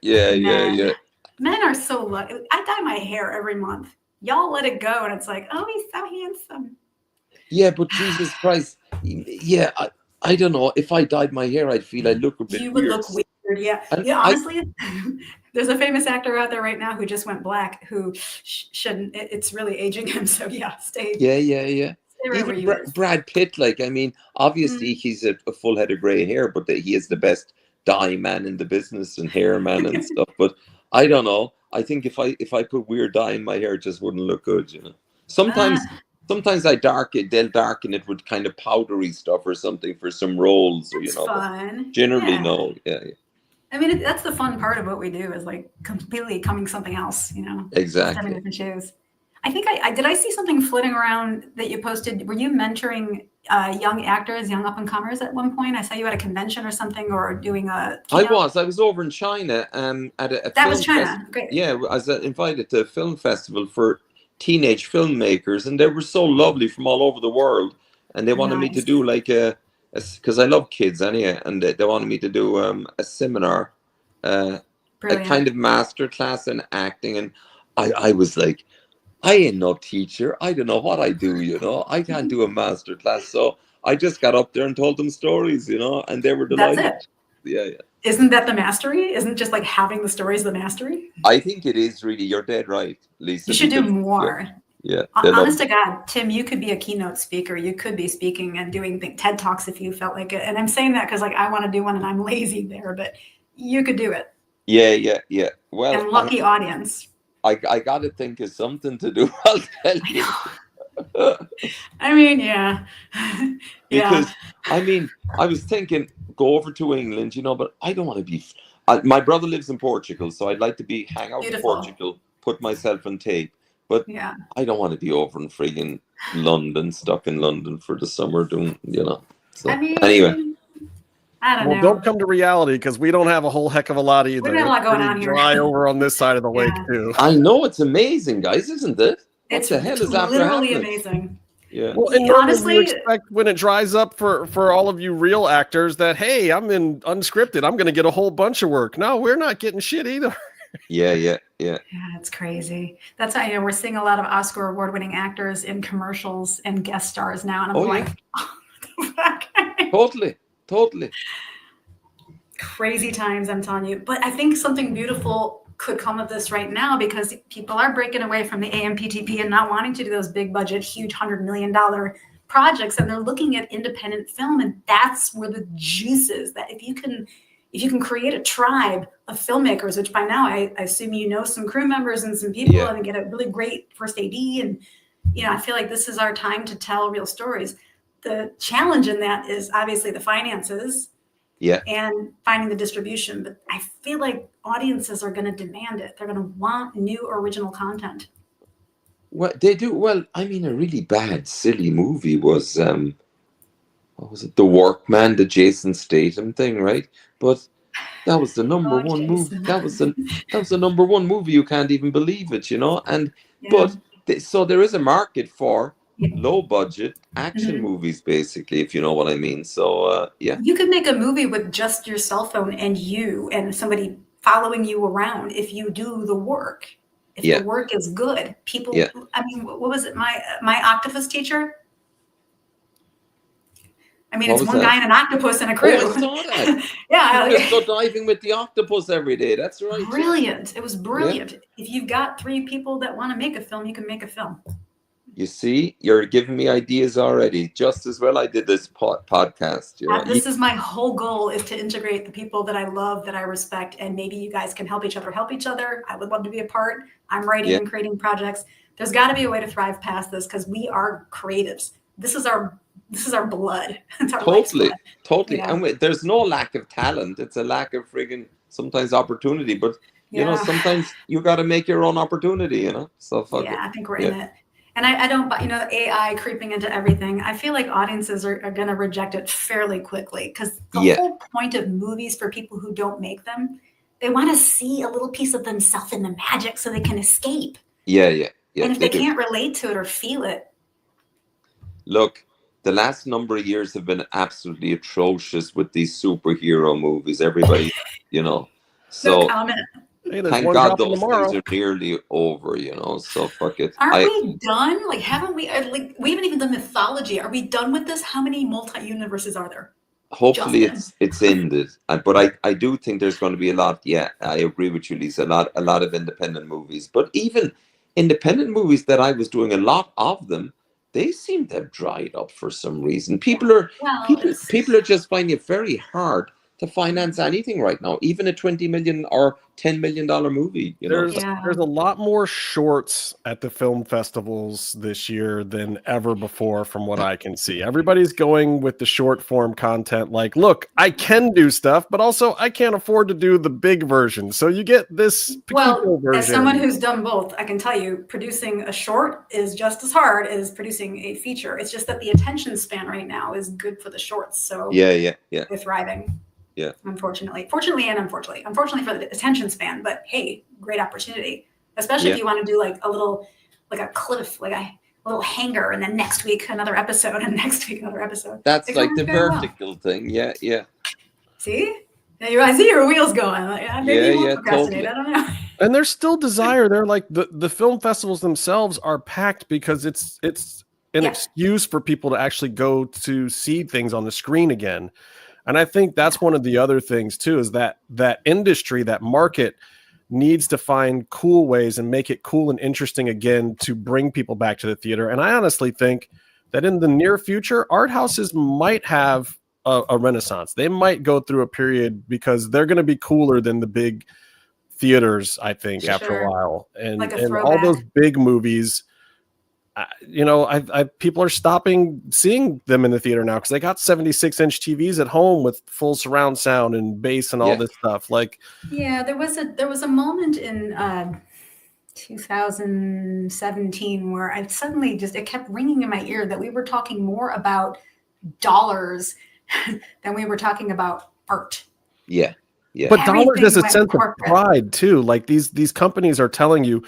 Yeah. Men are so lucky. I dye my hair every month. Y'all let it go, and it's like, oh, he's so handsome. Yeah, but Jesus Christ. Yeah, I don't know. If I dyed my hair, I'd feel I'd look a bit weird. You would look weird, yeah. Honestly, there's a famous actor out there right now who just went black who shouldn't. It's really aging him. So yeah, stay. Yeah. Even Brad Pitt, like, I mean, obviously he's a full head of gray hair, but he is the best dye man in the business and hair man and stuff. But I don't know. I think if I put weird dye in my hair, it just wouldn't look good, you know. Sometimes they'll darken it with kind of powdery stuff or something for some roles, or you know. Fun. Generally, no. Yeah. I mean, that's the fun part of what we do is like completely becoming something else, you know. Exactly. Having different shoes. I think I see something flitting around that you posted. Were you mentoring young actors, young up and comers at one point? I saw you at a convention or something, or doing a keynote. I was over in China at a that was China. Great. Yeah, I was invited to a film festival for teenage filmmakers, and they were so lovely from all over the world, and they wanted me to do like a because I love kids anyway, and they wanted me to do a seminar, a kind of master class in acting, and I was like, I ain't no teacher. I don't know what I do, you know. I can't do a master class. So I just got up there and told them stories, you know, and they were delighted. That's it. Yeah. Isn't that the mastery? Isn't just like having the stories the mastery? I think it is really. You're dead right, Lisa. You should do more. Yeah. Honest to God, Tim, you could be a keynote speaker. You could be speaking and doing TED Talks if you felt like it. And I'm saying that because like I want to do one and I'm lazy there, but you could do it. Yeah. Well, and lucky audience. I got to think of something to do. I'll tell you. I mean, yeah. Because, I mean, I was thinking, go over to England, you know, but I don't want to be... my brother lives in Portugal, so I'd like to hang out in Portugal, put myself on tape. But I don't want to be over in friggin' London, stuck in London for the summer doing, you know. So, I mean, anyway. I don't know. Don't come to reality because we don't have a whole heck of a lot either. We don't have a lot going on here. Dry over on this side of the lake too. I know, it's amazing, guys, isn't it? It's what the hell is after literally happening? Amazing. Yeah. Well, and honestly, you expect when it dries up for all of you real actors that, hey, I'm in Unscripted, I'm going to get a whole bunch of work. No, we're not getting shit either. Yeah. Yeah, it's crazy. That's how, you know, we're seeing a lot of Oscar award-winning actors in commercials and guest stars now, and I'm like, what the fuck? Totally. Crazy times, I'm telling you. But I think something beautiful could come of this right now because people are breaking away from the AMPTP and not wanting to do those big budget, huge $100 million projects, and they're looking at independent film, and that's where the juice is. That if you can create a tribe of filmmakers, which by now I assume you know some crew members and some people, and get a really great first AD, and you know, I feel like this is our time to tell real stories. The challenge in that is obviously the finances. And finding the distribution. But I feel like audiences are going to demand it. They're going to want new original content. Well, they do. Well, I mean, a really bad, silly movie was, what was it? The Workman, the Jason Statham thing, right? But that was the number one movie. That was the number one movie. You can't even believe it, you know? And, so there is a market for low budget action movies, basically, if you know what I mean. So you could make a movie with just your cell phone and you and somebody following you around if you do the work. If the work is good, people I mean, what was it, my octopus teacher? I mean, it's one guy and an octopus and a crew. I saw that. You just go diving with the octopus every day. That's right. Brilliant. It was brilliant. If you've got 3 people that want to make a film, you can make a film. You see, you're giving me ideas already. Just as well I did this podcast. You know? This is my whole goal, is to integrate the people that I love, that I respect, and maybe you guys can help each other. I would love to be a part. I'm writing and creating projects. There's got to be a way to thrive past this because we are creatives. This is our blood. It's our totally. Yeah. And there's no lack of talent. It's a lack of friggin' sometimes opportunity. But, you know, sometimes you got to make your own opportunity, you know? So fuck it. I think we're in it. And I don't, you know, AI creeping into everything. I feel like audiences are going to reject it fairly quickly because the whole point of movies for people who don't make them, they want to see a little piece of themselves in the magic so they can escape. Yeah. And if they can't relate to it or feel it. Look, the last number of years have been absolutely atrocious with these superhero movies. Everybody, you know. So no comment. Hey, thank God those things are nearly over, you know, so fuck it. Aren't we done? Like, haven't we, like, we haven't even done mythology. Are we done with this? How many multi-universes are there? Hopefully it's ended. But I do think there's going to be a lot. Yeah, I agree with you, Lisa. A lot of independent movies. But even independent movies that I was doing a lot of them, they seem to have dried up for some reason. People are just finding it very hard to finance anything right now, even a $20 million or $10 million movie. You know, there's a lot more shorts at the film festivals this year than ever before, from what I can see. Everybody's going with the short form content. Like, look, I can do stuff, but also I can't afford to do the big version. So you get this version. As someone who's done both, I can tell you, producing a short is just as hard as producing a feature. It's just that the attention span right now is good for the shorts. So they're thriving. Yeah. Fortunately for the attention span, but hey, great opportunity, especially if you want to do like a little, like a cliff. Like little hanger, and then next week another episode, and next week another episode. That's It like goes the very well. vertical thing. Yeah, yeah. See? I see your wheels going. Like, maybe you won't procrastinate. Totally. I don't know. And there's still desire. They're like the film festivals themselves are packed because it's an excuse for people to actually go to see things on the screen again. And I think that's one of the other things too, is that industry, that market needs to find cool ways and make it cool and interesting again to bring people back to the theater. And I honestly think that in the near future, art houses might have a renaissance. They might go through a period because they're going to be cooler than the big theaters, I think, after a while. And, like and all those big movies, people are stopping seeing them in the theater now because they got 76-inch TVs at home with full surround sound and bass and all this stuff. Like, there was a moment in 2017 where I suddenly it kept ringing in my ear that we were talking more about dollars than we were talking about art. Yeah. Yeah. But dollars is a sense of pride too. Like these companies are telling you,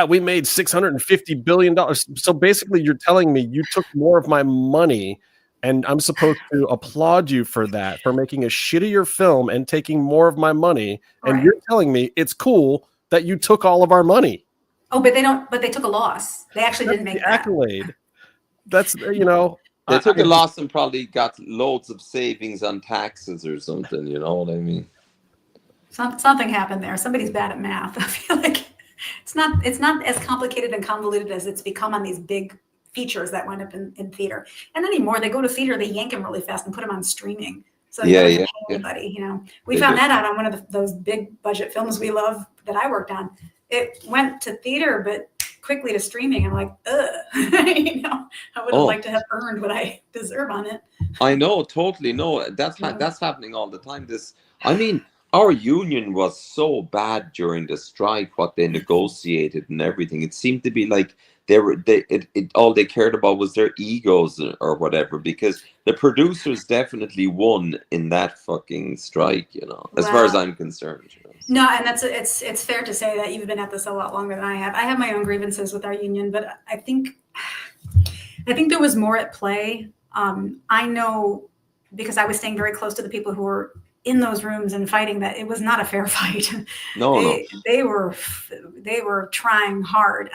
we made $650 billion. So basically you're telling me you took more of my money and I'm supposed to applaud you for that, for making a shittier film and taking more of my money. And you're telling me it's cool that you took all of our money. Oh, but they took a loss. They actually didn't make the accolade. That's, They took a loss and probably got loads of savings on taxes or something. You know what I mean? Something happened there. Somebody's bad at math. I feel like it's not as complicated and convoluted as it's become on these big features that wind up in theater. And anymore, they go to theater, they yank them really fast and put them on streaming. So anybody, we found that out on one of those big budget films we love that I worked on. It went to theater, but quickly to streaming. I'm like, ugh. I would have liked to have earned what I deserve on it. I know, totally. No, that's happening all the time. Our union was so bad during the strike, what they negotiated and everything. It seemed to be like all they cared about was their egos or whatever, because the producers definitely won in that fucking strike, as far as I'm concerned. No, and it's fair to say that you've been at this a lot longer than I have. I have my own grievances with our union, but I think there was more at play. I know because I was staying very close to the people who were in those rooms and fighting that it was not a fair fight. They were trying hard.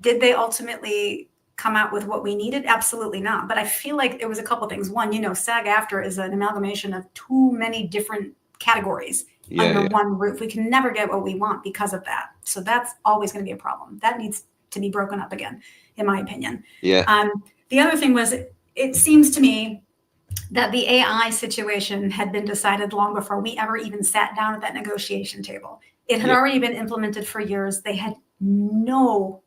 Did they ultimately come out with what we needed? Absolutely not. But I feel like there was a couple things. One, SAG-AFTRA is an amalgamation of too many different categories under one roof. We can never get what we want because of that. So that's always going to be a problem. That needs to be broken up again, in my opinion. Yeah. The other thing was, it seems to me that the AI situation had been decided long before we ever even sat down at that negotiation table. It had already been implemented for years. They had no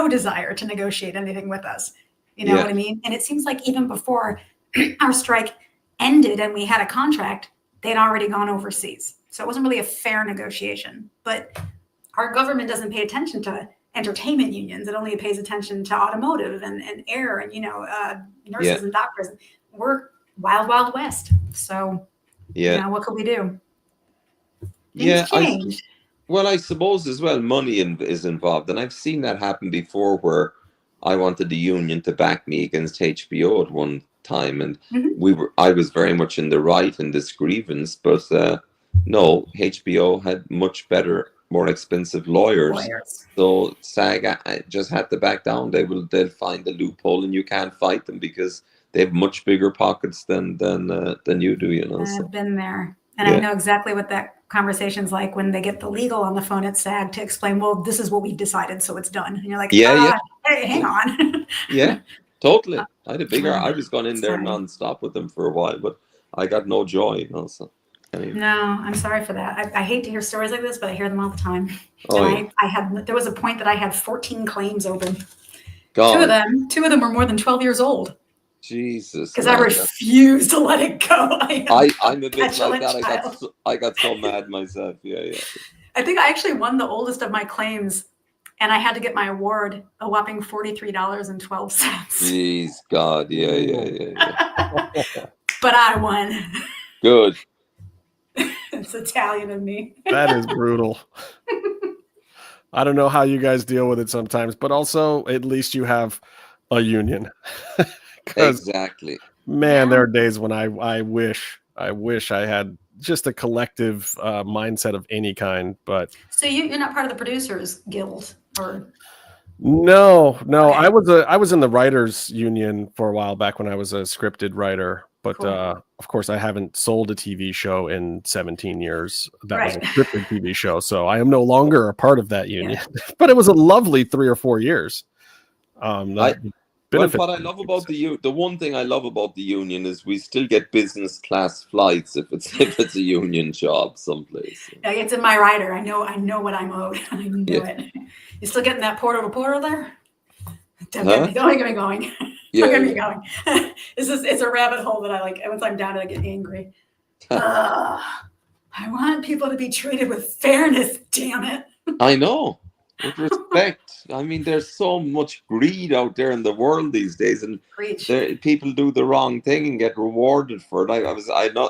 desire to negotiate anything with us. You know what I mean? And it seems like even before our strike ended and we had a contract, they'd already gone overseas. So it wasn't really a fair negotiation. But our government doesn't pay attention to entertainment unions. It only pays attention to automotive and air and, nurses and doctors. We're wild, wild west. So, what could we do? Things change. I suppose as well, money is involved. And I've seen that happen before where I wanted the union to back me against HBO at one time. And I was very much in the right in this grievance. But no, HBO had much better, more expensive lawyers. So SAG just had to back down. They'll find a loophole and you can't fight them because they have much bigger pockets than you do, I've been there. And I know exactly what that conversation's like when they get the legal on the phone at SAG to explain, well, this is what we decided, so it's done. And you're like, hey, hang on. Yeah, totally. I was going in there nonstop with them for a while, but I got no joy, So. Anyway. No, I'm sorry for that. I hate to hear stories like this, but I hear them all the time. There was a point that I had 14 claims open. God. Two of them were more than 12 years old. Jesus. Because I refuse to let it go. I'm a bit like that. I got so mad myself. Yeah. I think I actually won the oldest of my claims, and I had to get my award, a whopping $43.12. Jeez, God, yeah. But I won. Good. It's Italian of me. That is brutal. I don't know how you guys deal with it sometimes, but also at least you have a union. Exactly. Man, there are days when I wish I had just a collective mindset of any kind. But so you're not part of the producers guild, or? No, Okay. I was in the writers union for a while back when I was a scripted writer, but Cool. of course I haven't sold a TV show in 17 years. That was a Right. scripted TV show, so I am no longer a part of that union. But it was a lovely 3 or 4 years. Well, what I love about the one thing I love about the union is we still get business class flights if it's a union job someplace. Yeah, it's in my rider. I know what I'm owed. I know it. You still getting that portal to portal there? Don't get me going. Yeah, don't get me going. It's a rabbit hole that I like. Once I'm down, I get angry. I want people to be treated with fairness. Damn it. I know. With respect. I mean, there's so much greed out there in the world these days, and people do the wrong thing and get rewarded for it.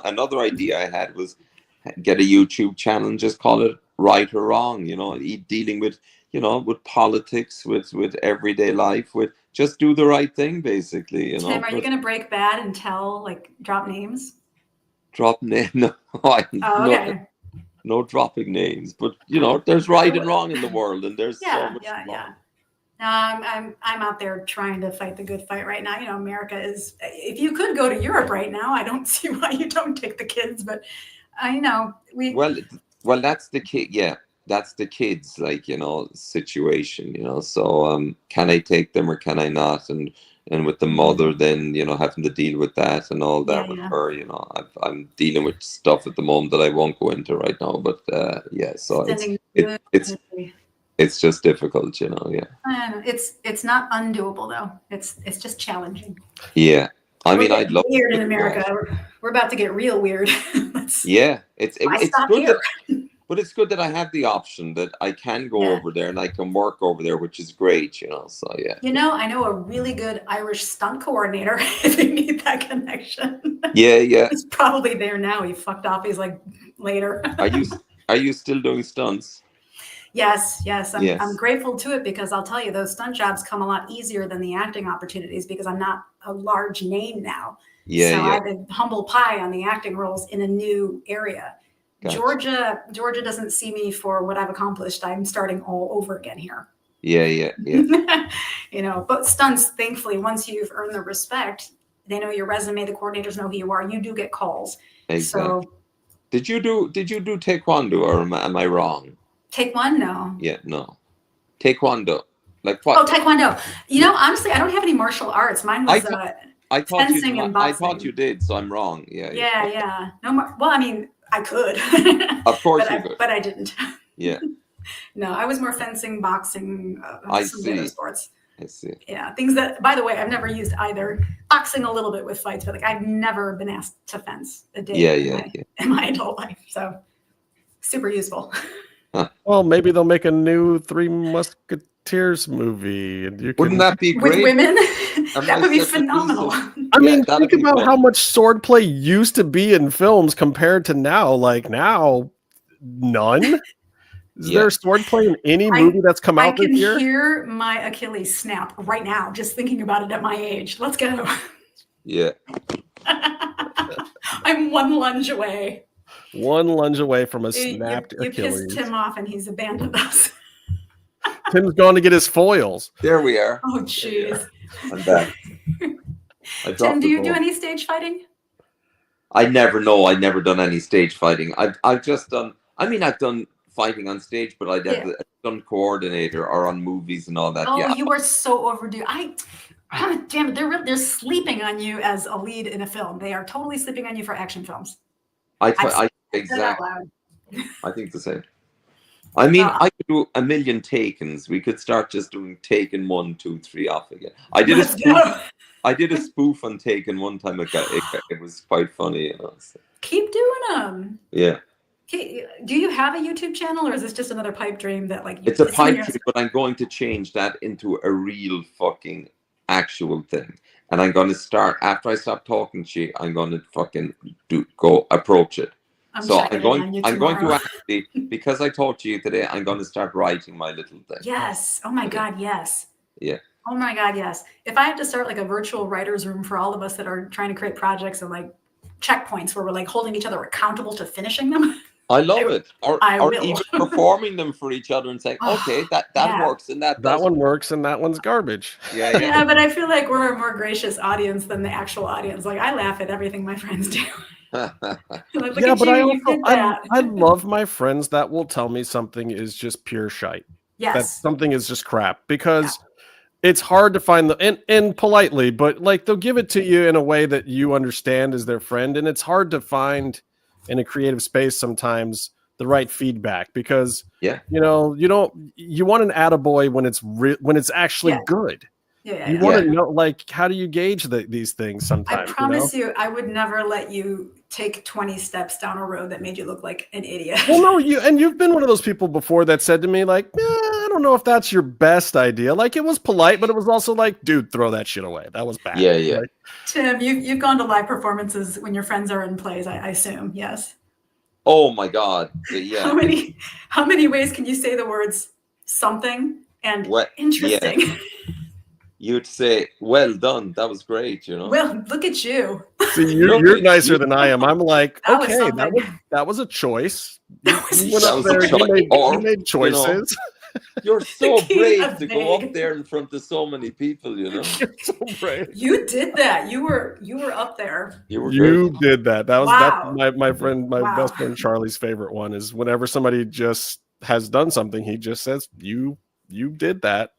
Another idea I had was get a YouTube channel and just call it Right or Wrong. Dealing with with politics, with everyday life, with just do the right thing, basically. Tim, are you going to break bad and drop names? Drop name? No, okay. No dropping names, but there's right and wrong in the world, and there's so much wrong. No, I'm out there trying to fight the good fight right now. America is. If you could go to Europe right now, I don't see why you don't take the kids. But I know we. Well, that's the kid. Yeah, that's the kids. Situation. So can I take them or can I not? And with the mother, then having to deal with that and all that with her, I'm dealing with stuff at the moment that I won't go into right now. But so it's just difficult, I don't know. It's not undoable though. It's just challenging. Yeah, I mean, I'd love weird in America. We're about to get real weird. It's good. But it's good that I have the option that I can go over there and I can work over there, which is great, So yeah. I know a really good Irish stunt coordinator if you need that connection. Yeah. He's probably there now. He fucked off. He's like later. Are you still doing stunts? Yes. I'm grateful to it because I'll tell you, those stunt jobs come a lot easier than the acting opportunities because I'm not a large name now. So I have a humble pie on the acting roles in a new area. Gotcha. Georgia doesn't see me for what I've accomplished. I'm starting all over again here. Yeah. But stunts, thankfully, once you've earned the respect, they know your resume, the coordinators know who you are. You do get calls. Exactly. So, did you do taekwondo, or am I wrong? Taekwondo? No. Yeah, no. Taekwondo. Like what? Oh, taekwondo. Honestly, I don't have any martial arts. Mine was fencing and boxing. I thought you did, so I'm wrong. Yeah. No, well, I mean, I could. Of course you could. But I didn't. Yeah. No, I was more fencing, boxing, some other sports. I see. Yeah, things that, by the way, I've never used either. Boxing a little bit with fights, but I've never been asked to fence a day in my adult life. So super useful. Huh. Well, maybe they'll make a new Three Musketeers movie. And wouldn't that be great? With women? That would be phenomenal. I mean, think about how much swordplay used to be in films compared to now. Like now, none. Is there swordplay in any movie that's come out this year? I can hear my Achilles snap right now, just thinking about it at my age. Let's go. Yeah. I'm one lunge away. One lunge away from a snapped Achilles. You pissed Tim off and he's abandoned us. Tim's gone to get his foils. There we are. Oh, jeez. I'm back. Tim, do you do any stage fighting? I never know. I've never done any stage fighting. I've just done. I mean, I've done fighting on stage, but I've done coordinator or on movies and all that. Oh, you are so overdue. Damn it, they're sleeping on you as a lead in a film. They are totally sleeping on you for action films. Exactly. I think the same. I mean, I could do a million Takens. We could start just doing Taken 1, 2, 3 off again. I did a spoof on Taken one time. It was quite funny. So. Keep doing them. Yeah. Do you have a YouTube channel, or is this just another pipe dream that it's a pipe dream, but I'm going to change that into a real fucking actual thing. And I'm going to start, after I stop talking to you, I'm going to fucking go approach it. So checking in on you I'm going to tomorrow. actually, because I talked to you today, I'm going to start writing my little thing. Yes. Oh my God, yes. Yeah. Oh my God, yes. If I had to start like a virtual writer's room for all of us that are trying to create projects and like checkpoints where we're like holding each other accountable to finishing them. I love it. I Or will. even performing them for each other and saying, okay, that Yeah. works and that That one doesn't. works and that one's garbage. Yeah. Yeah, but I feel like we're a more gracious audience than the actual audience. Like I laugh at everything my friends do. Like, look Yeah, at but you, I you also did that. I love my friends that will tell me something is just pure shite. That Yes. something is just crap, because it's hard to find and politely, but like they'll give it to you in a way that you understand as their friend, and it's hard to find in a creative space sometimes the right feedback, because you know, you want an attaboy when it's actually good. You want to know, like, how do you gauge these things sometimes? I promise you, I would never let you take 20 steps down a road that made you look like an idiot. Well, no, you've been one of those people before that said to me, like, I don't know if that's your best idea. Like, it was polite, but it was also like, dude, throw that shit away. That was bad. Yeah. Like, Tim, you've gone to live performances when your friends are in plays, I assume. Yes. Oh my God. Yeah. How many ways can you say the words something and interesting? Yeah. You'd say, well done. That was great, you know. Well, look at you. See, you're nicer than I am. I'm like, okay, that was a choice. You made choices. You know, you're so brave to go up there in front of so many people, you know. You're so brave. You did that. You were up there. You did that. That's my friend, my best friend Charlie's favorite one is whenever somebody just has done something, he just says, you did that.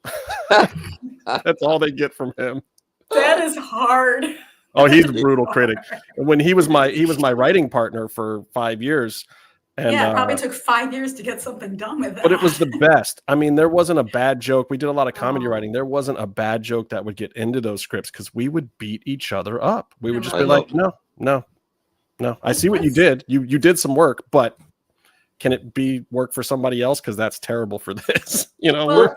That's all they get from him. That is hard. Oh, he's a brutal critic. When he was my writing partner for 5 years. And, it probably took 5 years to get something done with it. But it was the best. I mean, there wasn't a bad joke. We did a lot of comedy writing. There wasn't a bad joke that would get into those scripts because we would beat each other up. We would just be like, no. I see what you did. You did some work, but can it be work for somebody else? Because that's terrible for this. You know, well,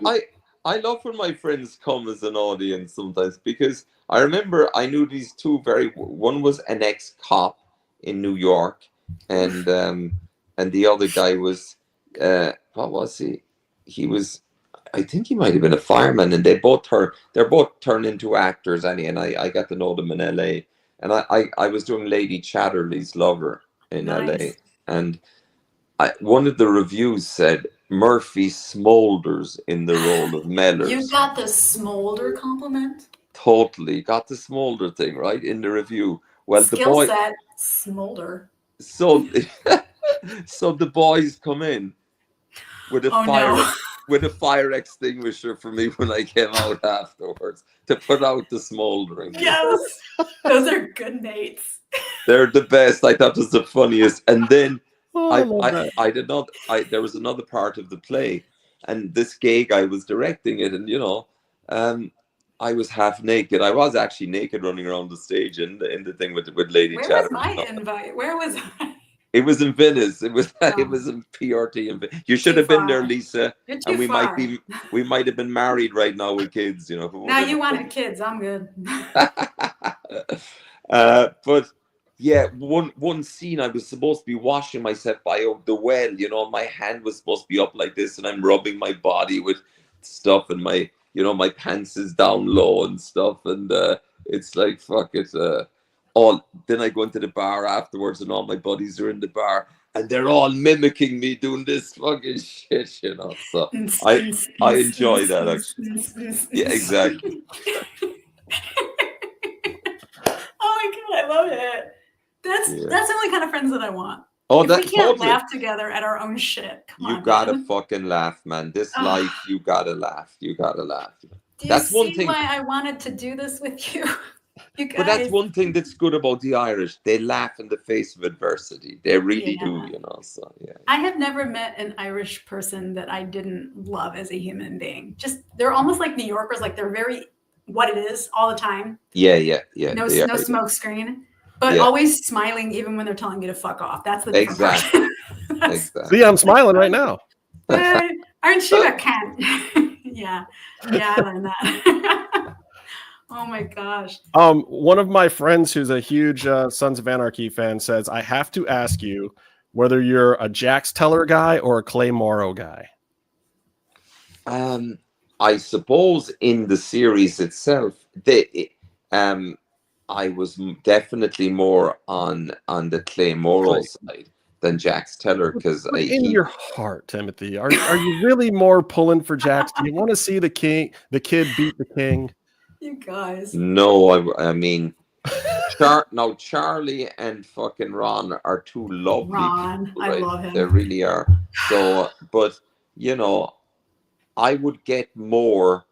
I love when my friends come as an audience sometimes, because I remember I knew these two one was an ex-cop in New York, and the other guy was what was he? He was, I think he might have been a fireman, and they're both turned into actors, and I got to know them in LA, and I was doing Lady Chatterley's Lover in LA, and one of the reviews said Murphy smolders in the role of Mellors. You got the smolder compliment? Totally. Got the smolder thing, right, in the review. Well, Skill set, smolder. So the boys come in with a fire extinguisher for me when I came out afterwards to put out the smoldering. Yes. Those are good mates. They're the best. I thought it was the funniest. And then I did not. There was another part of the play, and this gay guy was directing it, and you know, I was half naked. I was actually naked running around the stage in the thing with Lady Chatterley. Where was my invite? Where was I? It was in Venice. It was in PRT. You should have been there, Lisa. You're too and far. we might have been married right now with kids. You know. Now you wanted kids. I'm good. But. Yeah, one scene I was supposed to be washing myself by the well, you know, my hand was supposed to be up like this, and I'm rubbing my body with stuff, and my pants is down low and stuff, and it's like, fuck it. Then I go into the bar afterwards, and all my buddies are in the bar, and they're all mimicking me doing this fucking shit, you know. So I enjoy that, actually. Yeah, exactly. Oh my God, I love it. That's the only kind of friends that I want. Oh, if we can't laugh together at our own shit. You gotta fucking laugh, man. This life, you gotta laugh. You gotta laugh. That's one thing. Why I wanted to do this with you? You guys. But that's one thing that's good about the Irish. They laugh in the face of adversity. They really do, you know. So yeah. I have never met an Irish person that I didn't love as a human being. Just they're almost like New Yorkers. Like they're very what it is all the time. Yeah. No smoke screen. But always smiling even when they're telling you to fuck off. That's the different part. Exactly. See, I'm smiling right now. Aren't you a cunt? Yeah, I learned that. Oh my gosh. One of my friends who's a huge Sons of Anarchy fan says, I have to ask you, whether you're a Jax Teller guy or a Clay Morrow guy? I suppose in the series itself, I was definitely more on the Clay Morrow side than Jax Teller, because in your heart, Timothy, are you really more pulling for Jax? Do you want to see the kid beat the king? You guys. No, I mean, Charlie and fucking Ron are two lovely people, right? I love him. They really are. So, but you know, I would get more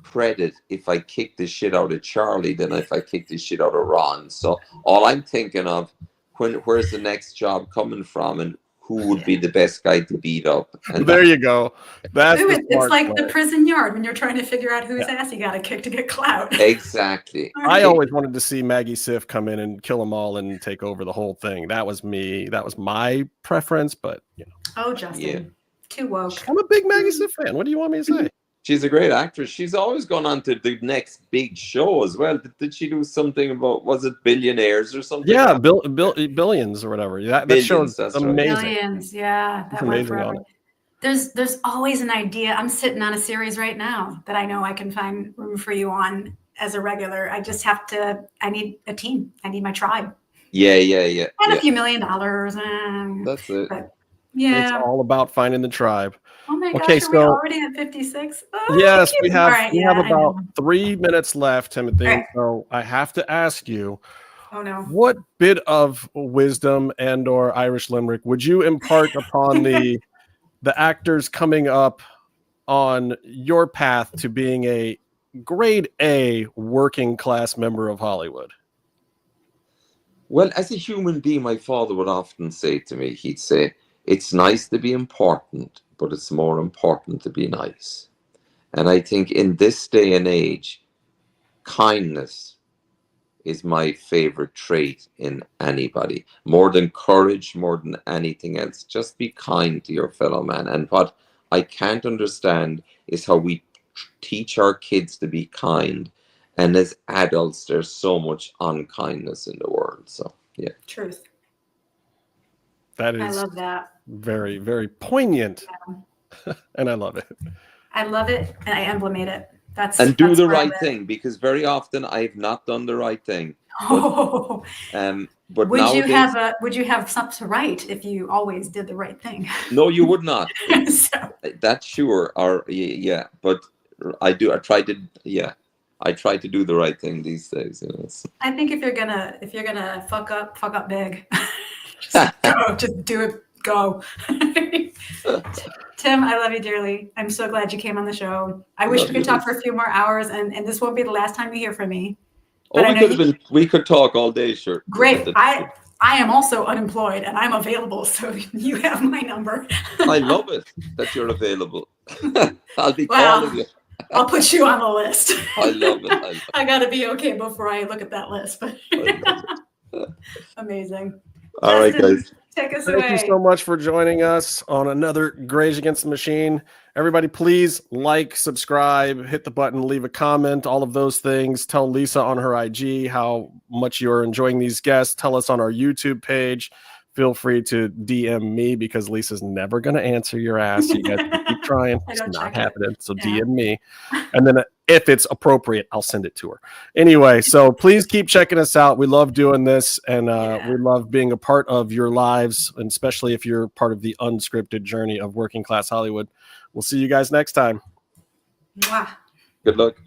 credit if I kicked the shit out of Charlie than if I kicked the shit out of Ron. So all I'm thinking of, where's the next job coming from, and who would be the best guy to beat up? And there you go. It's like the prison yard when you're trying to figure out whose ass you got to kick to get clout. Exactly. I always wanted to see Maggie Siff come in and kill them all and take over the whole thing. That was me. That was my preference, but you know. Oh, Justin, too woke. I'm a big Maggie Siff fan. What do you want me to say? She's a great actress. She's always gone on to the next big show as well. Did she do something about, was it Billionaires or something? Yeah, Billions or whatever. That show's amazing. Right. Billions, yeah. That went forever. There's always an idea. I'm sitting on a series right now that I know I can find room for you on as a regular. I just have to, I need a team. I need my tribe. Yeah. And a few $1 million. That's it. But, yeah. It's all about finding the tribe. Oh my gosh, are we already at 56? Oh, yes, we have about 3 minutes left, Timothy. Right. So I have to ask you, what bit of wisdom and or Irish limerick would you impart upon the actors coming up on your path to being a grade A working class member of Hollywood? Well, as a human being, my father would often say to me, he'd say, it's nice to be important, but it's more important to be nice. And I think in this day and age, kindness is my favorite trait in anybody. More than courage, more than anything else. Just be kind to your fellow man. And what I can't understand is how we teach our kids to be kind. And as adults, there's so much unkindness in the world. So, yeah. Truth. That is, I love that. Very, very poignant. Yeah. And I love it. I love it, and I emblemate it. And do the right thing, because very often I've not done the right thing. But, but would nowadays, would you have something to write if you always did the right thing? No, you would not. So. That's sure. Or yeah, but I do. I try to do the right thing these days. You know, so. I think if you're gonna fuck up big. Just do it. Go. Tim, I love you dearly. I'm so glad you came on the show. I wish we could talk for a few more hours, and this won't be the last time you hear from me. But we could talk all day, sure. Great. I am also unemployed, and I'm available, so you have my number. I love it that you're available. I'll be calling you. I'll put you on the list. I love it. I got to be okay before I look at that list. But amazing. All right, guys. Take us away. Thank you so much for joining us on another Greige Against the Machine. Everybody, please like, subscribe, hit the button, leave a comment, all of those things. Tell Lisa on her IG how much you're enjoying these guests. Tell us on our YouTube page. Feel free to DM me, because Lisa's never going to answer your ass. You guys can keep trying. It's not happening. So DM me. And then if it's appropriate, I'll send it to her. Anyway, so please keep checking us out. We love doing this, and we love being a part of your lives, and especially if you're part of the unscripted journey of working class Hollywood. We'll see you guys next time. Mwah. Good luck.